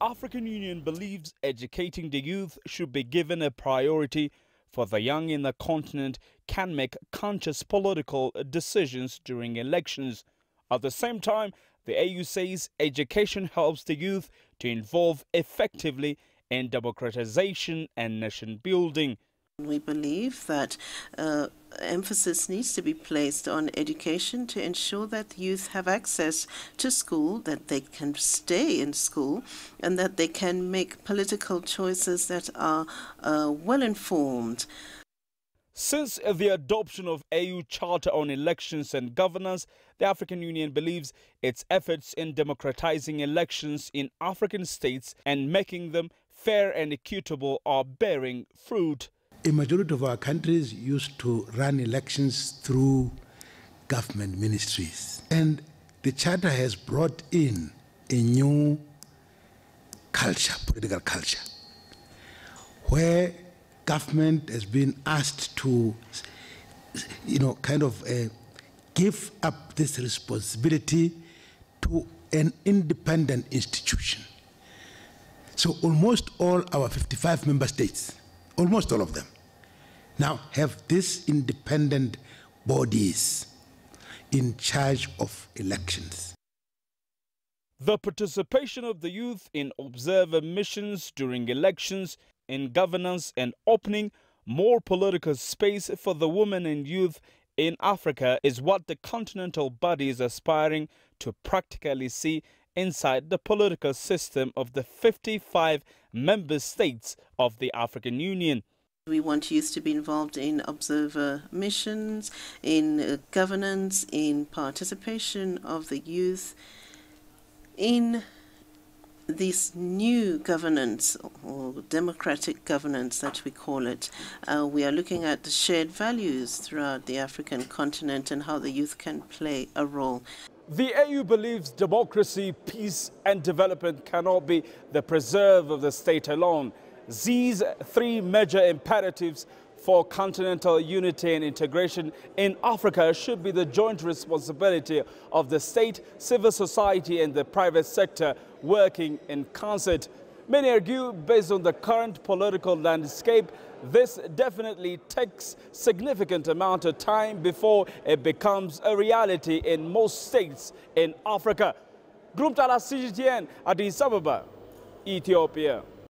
African Union believes educating the youth should be given a priority, for the young in the continent can make conscious political decisions during elections. At the same time, the AU says education helps the youth to involve effectively in democratization and nation building. We believe that emphasis needs to be placed on education to ensure that youth have access to school, that they can stay in school, and that they can make political choices that are well-informed. Since the adoption of AU Charter on Elections and Governance, the African Union believes its efforts in democratizing elections in African states and making them fair and equitable are bearing fruit. A majority of our countries used to run elections through government ministries. And the Charter has brought in a new culture, political culture, where government has been asked to, give up this responsibility to an independent institution. So almost all our 55 member states, almost all of them, now have these independent bodies in charge of elections. The participation of the youth in observer missions during elections, in governance, and opening more political space for the women and youth in Africa is what the continental body is aspiring to practically see inside the political system of the 55 member states of the African Union. We want youth to be involved in observer missions, in governance, in participation of the youth, in this new governance or democratic governance that we call it. We are looking at the shared values throughout the African continent and how the youth can play a role. The AU believes democracy, peace and development cannot be the preserve of the state alone. These three major imperatives for continental unity and integration in Africa should be the joint responsibility of the state, civil society and the private sector working in concert. Many argue, based on the current political landscape, this definitely takes significant amount of time before it becomes a reality in most states in Africa. Girum, Chala, CGTN, Addis Ababa, Ethiopia.